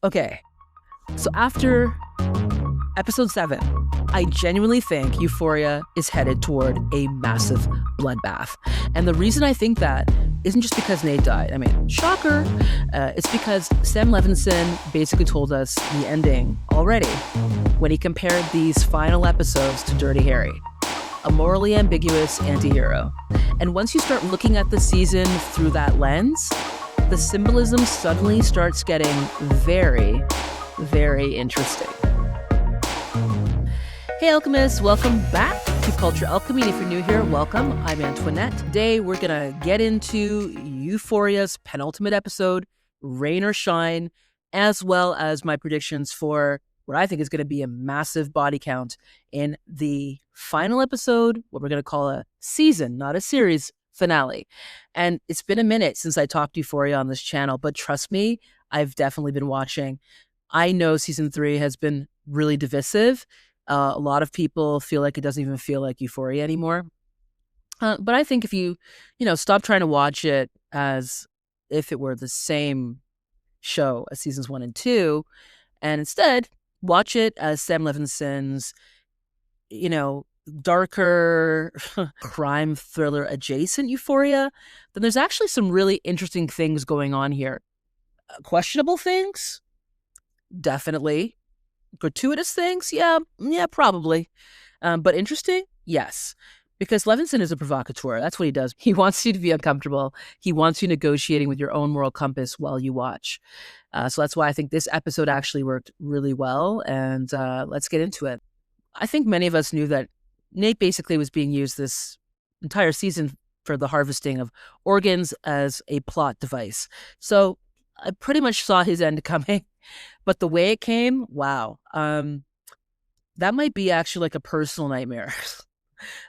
Okay, so after episode 7, I genuinely think Euphoria is headed toward a massive bloodbath. And the reason I think that isn't just because Nate died. I mean, shocker. It's because Sam Levinson basically told us the ending already when he compared these final episodes to Dirty Harry, a morally ambiguous anti-hero. And once you start looking at the season through that lens, the symbolism suddenly starts getting very, very interesting. Hey alchemists, welcome back to Culture Alchemy. And if you're new here, welcome. I'm Antoinette. Today we're going to get into Euphoria's penultimate episode, Rain or Shine, as well as my predictions for what I think is going to be a massive body count in the final episode, what we're going to call a season, not a series, finale. And it's been a minute since I talked Euphoria on this channel, but trust me, I've definitely been watching. I know season 3 has been really divisive. A lot of people feel like it doesn't even feel like Euphoria anymore. But I think if you stop trying to watch it as if it were the same show as seasons 1 and 2, and instead watch it as Sam Levinson's, darker crime thriller adjacent Euphoria, then there's actually some really interesting things going on here. Questionable things? Definitely. Gratuitous things? Yeah, probably. But interesting? Yes. Because Levinson is a provocateur. That's what he does. He wants you to be uncomfortable. He wants you negotiating with your own moral compass while you watch. So that's why I think this episode actually worked really well. And let's get into it. I think many of us knew that Nate basically was being used this entire season for the harvesting of organs as a plot device. So I pretty much saw his end coming. But the way it came, wow. That might be actually like a personal nightmare.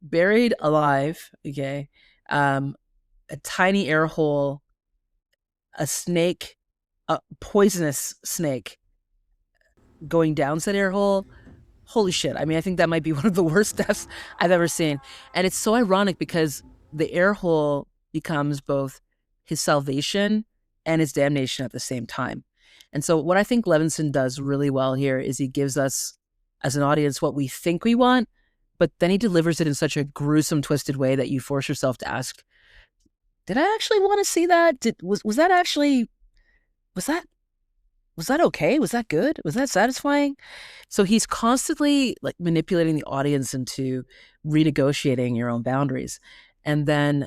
Buried alive, okay? A tiny air hole, a snake, a poisonous snake going down said air hole. Holy shit. I mean, I think that might be one of the worst deaths I've ever seen. And it's so ironic because the air hole becomes both his salvation and his damnation at the same time. And so what I think Levinson does really well here is he gives us, as an audience, what we think we want, but then he delivers it in such a gruesome, twisted way that you force yourself to ask, did I actually want to see that? Was that okay? Was that good? Was that satisfying? So he's constantly like manipulating the audience into renegotiating your own boundaries. And then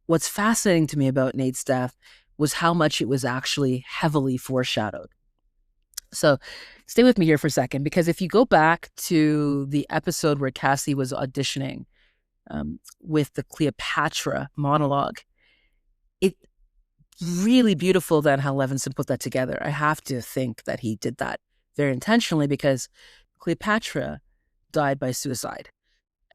what's fascinating to me about Nate's death was how much it was actually heavily foreshadowed. So stay with me here for a second, because if you go back to the episode where Cassie was auditioning with the Cleopatra monologue, it's really beautiful then how Levinson put that together. I have to think that he did that very intentionally because Cleopatra died by suicide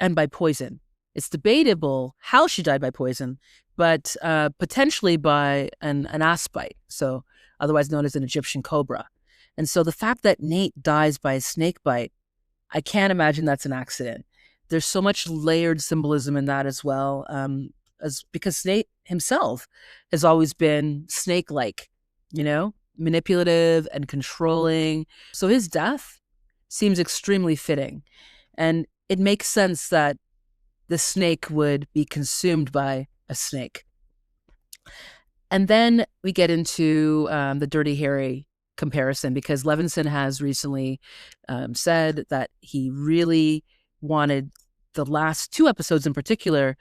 and by poison. It's debatable how she died by poison, but potentially by an asp bite, so otherwise known as an Egyptian cobra. And so the fact that Nate dies by a snake bite, I can't imagine that's an accident. There's so much layered symbolism in that as well, because Nate himself has always been snake-like, manipulative and controlling. So his death seems extremely fitting. And it makes sense that the snake would be consumed by a snake. And then we get into the Dirty Harry comparison, because Levinson has recently said that he really wanted the last 2 episodes in particular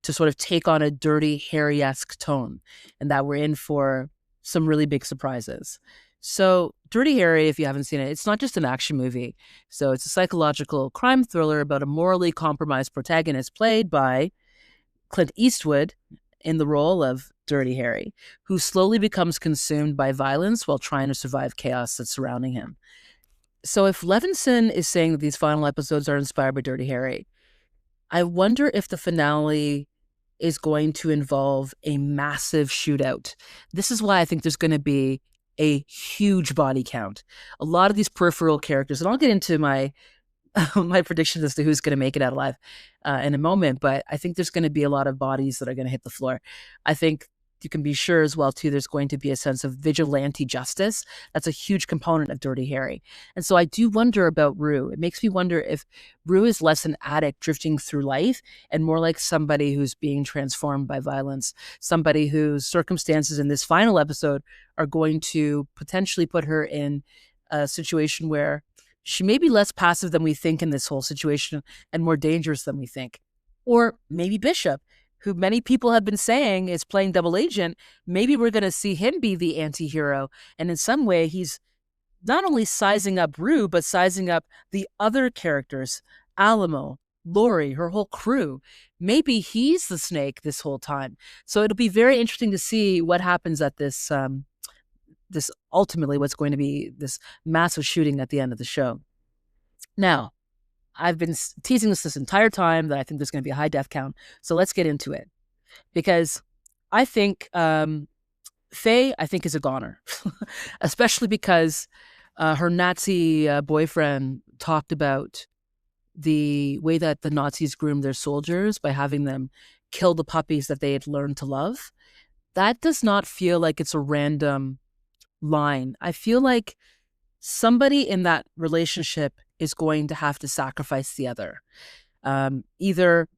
to sort of take on a Dirty Harry-esque tone, and that we're in for some really big surprises. So Dirty Harry, if you haven't seen it, it's not just an action movie. So it's a psychological crime thriller about a morally compromised protagonist played by Clint Eastwood in the role of Dirty Harry, who slowly becomes consumed by violence while trying to survive chaos that's surrounding him. So if Levinson is saying that these final episodes are inspired by Dirty Harry, I wonder if the finale is going to involve a massive shootout. This is why I think there's going to be a huge body count. A lot of these peripheral characters, and I'll get into my my predictions as to who's going to make it out alive in a moment, but I think there's going to be a lot of bodies that are going to hit the floor. I think you can be sure as well, too, there's going to be a sense of vigilante justice. That's a huge component of Dirty Harry. And so I do wonder about Rue. It makes me wonder if Rue is less an addict drifting through life and more like somebody who's being transformed by violence, somebody whose circumstances in this final episode are going to potentially put her in a situation where she may be less passive than we think in this whole situation and more dangerous than we think. Or maybe Bishop, who many people have been saying is playing double agent. Maybe we're going to see him be the anti-hero. And in some way, he's not only sizing up Rue, but sizing up the other characters, Alamo, Laurie, her whole crew. Maybe he's the snake this whole time. So it'll be very interesting to see what happens at this, this ultimately what's going to be this massive shooting at the end of the show. Now, I've been teasing this entire time that I think there's going to be a high death count. So let's get into it. Because I think Faye, I think, is a goner. Especially because her Nazi boyfriend talked about the way that the Nazis groomed their soldiers by having them kill the puppies that they had learned to love. That does not feel like it's a random line. I feel like somebody in that relationship is going to have to sacrifice the other. Either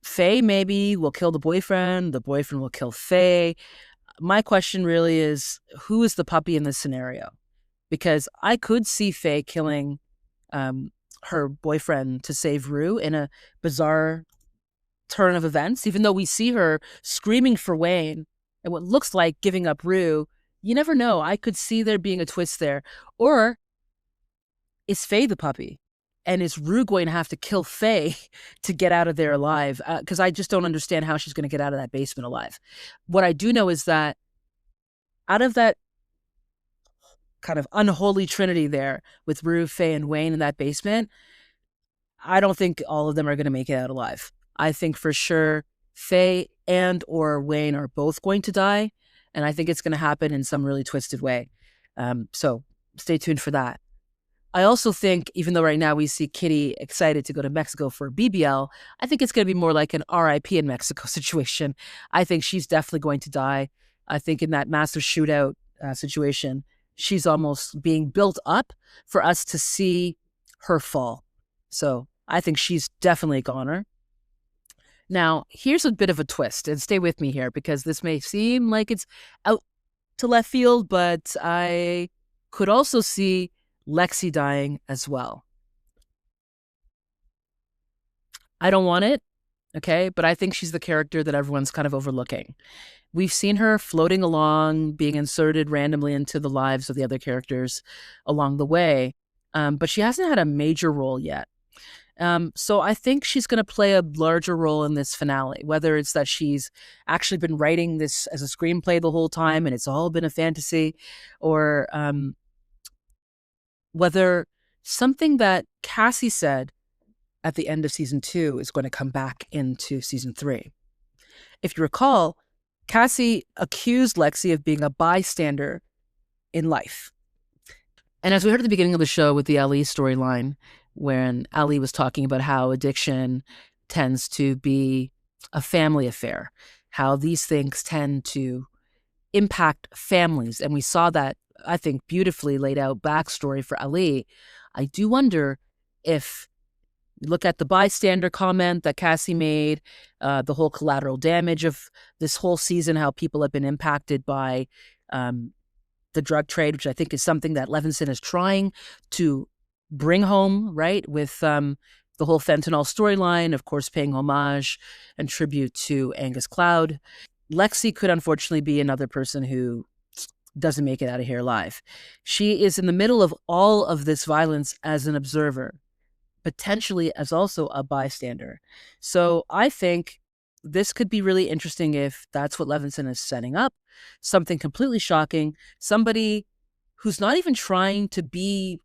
Faye maybe will kill the boyfriend will kill Faye. My question really is, who is the puppy in this scenario? Because I could see Faye killing her boyfriend to save Rue in a bizarre turn of events, even though we see her screaming for Wayne and what looks like giving up Rue. You never know. I could see there being a twist there. Or is Faye the puppy? And is Rue going to have to kill Faye to get out of there alive? Because I just don't understand how she's going to get out of that basement alive. What I do know is that out of that kind of unholy trinity there with Rue, Faye, and Wayne in that basement, I don't think all of them are going to make it out alive. I think for sure Faye and or Wayne are both going to die. And I think it's going to happen in some really twisted way. So stay tuned for that. I also think, even though right now we see Kitty excited to go to Mexico for BBL, I think it's going to be more like an RIP in Mexico situation. I think she's definitely going to die. I think in that massive shootout situation, she's almost being built up for us to see her fall. So I think she's definitely a goner. Now, here's a bit of a twist, and stay with me here because this may seem like it's out to left field, but I could also see Lexi dying as well. I don't want it, okay? But I think she's the character that everyone's kind of overlooking. We've seen her floating along, being inserted randomly into the lives of the other characters along the way, but she hasn't had a major role yet. So I think she's going to play a larger role in this finale, whether it's that she's actually been writing this as a screenplay the whole time and it's all been a fantasy, or whether something that Cassie said at the end of season 2 is going to come back into season 3. If you recall, Cassie accused Lexi of being a bystander in life. And as we heard at the beginning of the show with the Ali storyline, when Ali was talking about how addiction tends to be a family affair, how these things tend to impact families. And we saw that, I think, beautifully laid out backstory for Ali. I do wonder if you look at the bystander comment that Cassie made, the whole collateral damage of this whole season, how people have been impacted by the drug trade, which I think is something that Levinson is trying to bring home, right, with the whole fentanyl storyline, of course, paying homage and tribute to Angus Cloud. Lexi could unfortunately be another person who doesn't make it out of here alive. She is in the middle of all of this violence as an observer, potentially as also a bystander. So I think this could be really interesting if that's what Levinson is setting up, something completely shocking, somebody who's not even trying to be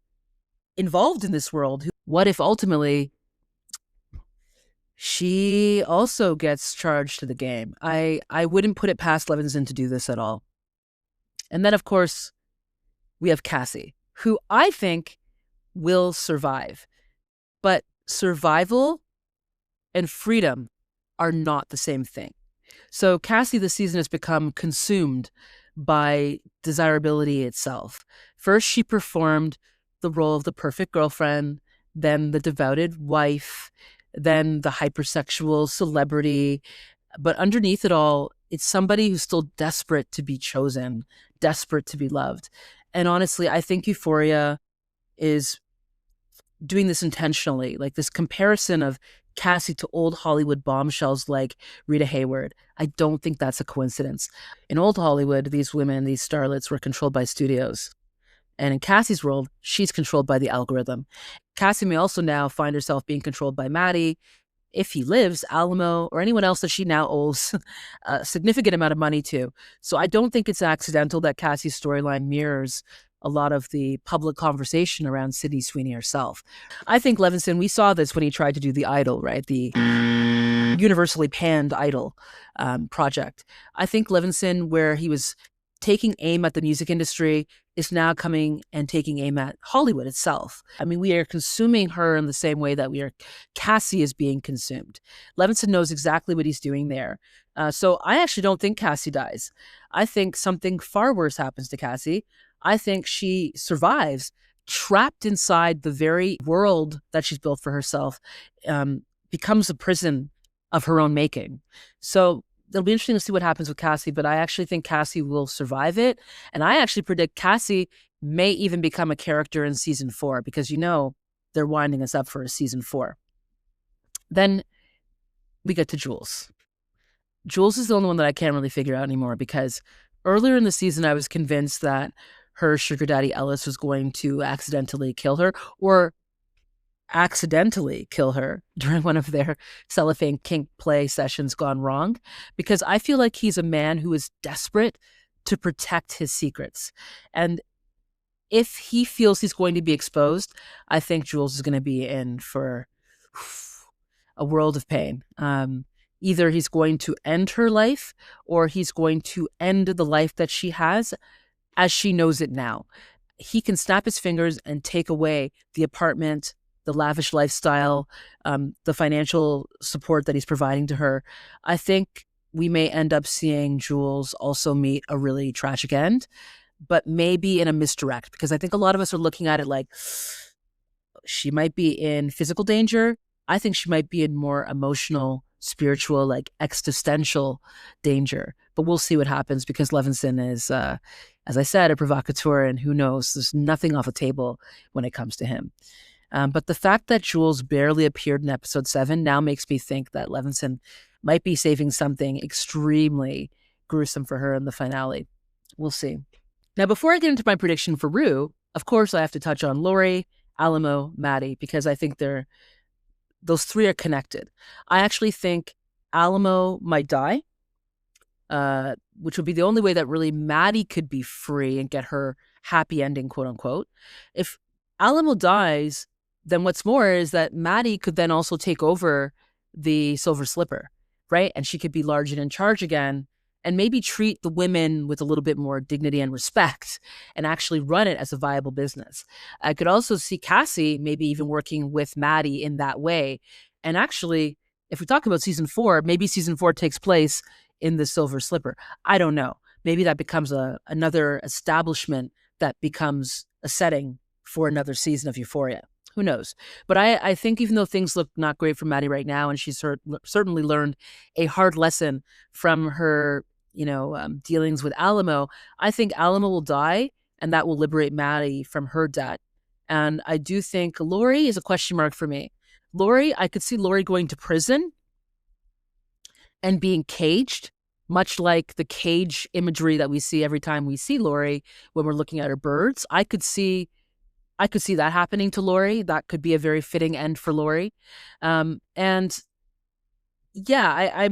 involved in this world. What if ultimately she also gets charged to the game? I wouldn't put it past Levinson to do this at all. And then, of course, we have Cassie, who I think will survive. But survival and freedom are not the same thing. So Cassie this season has become consumed by desirability itself. First, she performed the role of the perfect girlfriend, then the devoted wife, then the hypersexual celebrity. But underneath it all, it's somebody who's still desperate to be chosen, desperate to be loved. And honestly, I think Euphoria is doing this intentionally, like this comparison of Cassie to old Hollywood bombshells like Rita Hayworth. I don't think that's a coincidence. In old Hollywood, these women, these starlets, were controlled by studios. And in Cassie's world, she's controlled by the algorithm. Cassie may also now find herself being controlled by Maddy, if he lives, Alamo, or anyone else that she now owes a significant amount of money to. So I don't think it's accidental that Cassie's storyline mirrors a lot of the public conversation around Sydney Sweeney herself. I think Levinson, we saw this when he tried to do the Idol, right? The universally panned Idol project. I think Levinson, where he was taking aim at the music industry, is now coming and taking aim at Hollywood itself. I mean, we are consuming her in the same way that Cassie is being consumed. Levinson knows exactly what he's doing there. So I actually don't think Cassie dies. I think something far worse happens to Cassie. I think she survives, trapped inside the very world that she's built for herself, becomes a prison of her own making. So it'll be interesting to see what happens with Cassie, but I actually think Cassie will survive it. And I actually predict Cassie may even become a character in season 4 because, they're winding us up for a season 4. Then we get to Jules. Jules is the only one that I can't really figure out anymore because earlier in the season, I was convinced that her sugar daddy Ellis was going to accidentally kill her during one of their cellophane kink play sessions gone wrong, because I feel like he's a man who is desperate to protect his secrets. And if he feels he's going to be exposed, I think Jules is going to be in for a world of pain. Either he's going to end her life or he's going to end the life that she has as she knows it now. He can snap his fingers and take away the apartment, the lavish lifestyle, the financial support that he's providing to her. I think we may end up seeing Jules also meet a really tragic end, but maybe in a misdirect, because I think a lot of us are looking at it like she might be in physical danger. I think she might be in more emotional, spiritual, like existential danger. But we'll see what happens because Levinson is, as I said, a provocateur, and who knows, there's nothing off the table when it comes to him. But the fact that Jules barely appeared in episode 7 now makes me think that Levinson might be saving something extremely gruesome for her in the finale. We'll see. Now, before I get into my prediction for Rue, of course, I have to touch on Laurie, Alamo, Maddy, because I think those three are connected. I actually think Alamo might die, which would be the only way that really Maddy could be free and get her happy ending, quote unquote. If Alamo dies, then what's more is that Maddy could then also take over the Silver Slipper, right? And she could be large and in charge again and maybe treat the women with a little bit more dignity and respect and actually run it as a viable business. I could also see Cassie maybe even working with Maddy in that way. And actually, if we talk about season 4, maybe season 4 takes place in the Silver Slipper. I don't know. Maybe that becomes another establishment that becomes a setting for another season of Euphoria. Who knows? But I think even though things look not great for Maddy right now, and she's certainly learned a hard lesson from her, dealings with Alamo, I think Alamo will die, and that will liberate Maddy from her debt. And I do think Laurie is a question mark for me. Laurie, I could see Laurie going to prison and being caged, much like the cage imagery that we see every time we see Laurie when we're looking at her birds. I could see that happening to Laurie. That could be a very fitting end for Laurie. And yeah,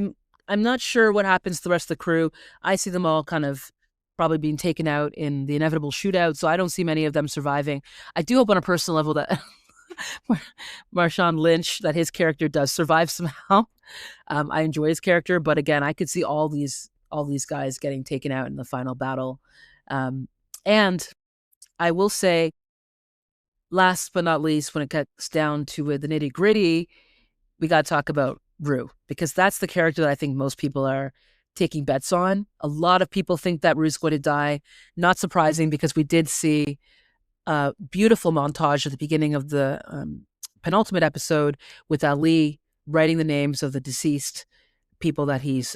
I'm not sure what happens to the rest of the crew. I see them all kind of probably being taken out in the inevitable shootout, so I don't see many of them surviving. I do hope on a personal level that Marshawn Lynch, that his character does survive somehow. I enjoy his character, but again, I could see all these guys getting taken out in the final battle. And I will say, last but not least, when it gets down to the nitty gritty, we got to talk about Rue, because that's the character that I think most people are taking bets on. A lot of people think that Rue's going to die. Not surprising, because we did see a beautiful montage at the beginning of the penultimate episode with Ali writing the names of the deceased people that he's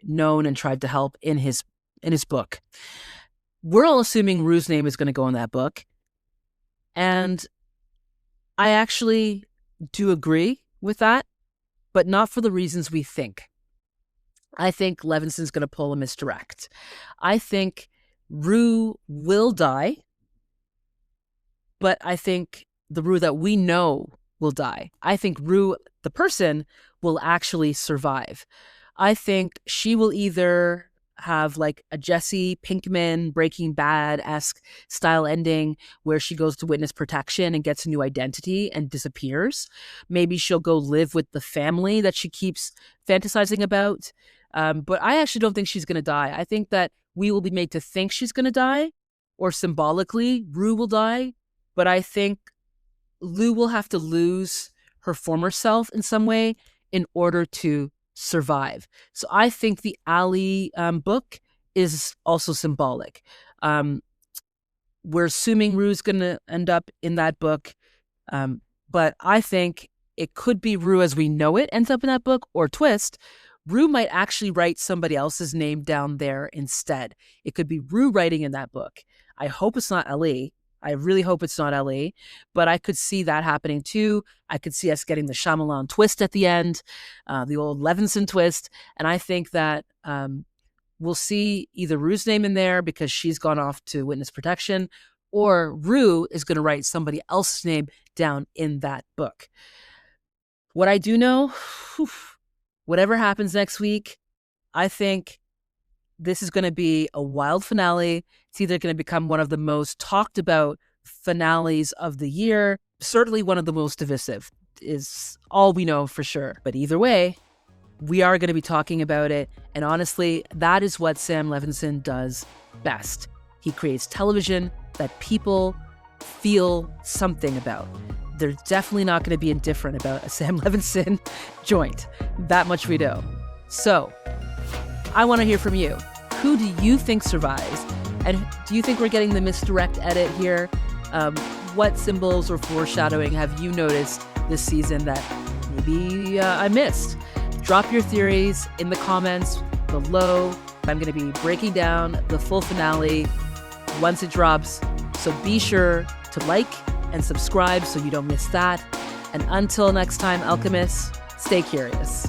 known and tried to help in his book. We're all assuming Rue's name is going to go in that book. And I actually do agree with that, but not for the reasons we think. I think Levinson's going to pull a misdirect. I think Rue will die, but I think the Rue that we know will die. I think Rue, the person, will actually survive. I think she will either have like a Jesse Pinkman Breaking Bad-esque style ending where she goes to witness protection and gets a new identity and disappears. Maybe she'll go live with the family that she keeps fantasizing about. But I actually don't think she's going to die. I think that we will be made to think she's going to die, or symbolically Rue will die. But I think Lou will have to lose her former self in some way in order to survive. So I think the Ali book is also symbolic. We're assuming Rue's going to end up in that book, but I think it could be Rue as we know it ends up in that book, or twist. Rue might actually write somebody else's name down there instead. It could be Rue writing in that book. I hope it's not Ali. I really hope it's not Ali, but I could see that happening too. I could see us getting the Shyamalan twist at the end, the old Levinson twist. And I think that we'll see either Rue's name in there because she's gone off to witness protection, or Rue is going to write somebody else's name down in that book. What I do know, whatever happens next week, I think this is going to be a wild finale. It's either going to become one of the most talked about finales of the year, certainly one of the most divisive, is all we know for sure. But either way, we are going to be talking about it. And honestly, that is what Sam Levinson does best. He creates television that people feel something about. They're definitely not going to be indifferent about a Sam Levinson joint. That much we know. So I want to hear from you. Who do you think survives? And do you think we're getting the misdirect edit here? What symbols or foreshadowing have you noticed this season that maybe I missed? Drop your theories in the comments below. I'm going to be breaking down the full finale once it drops. So be sure to like and subscribe so you don't miss that. And until next time, alchemists, stay curious.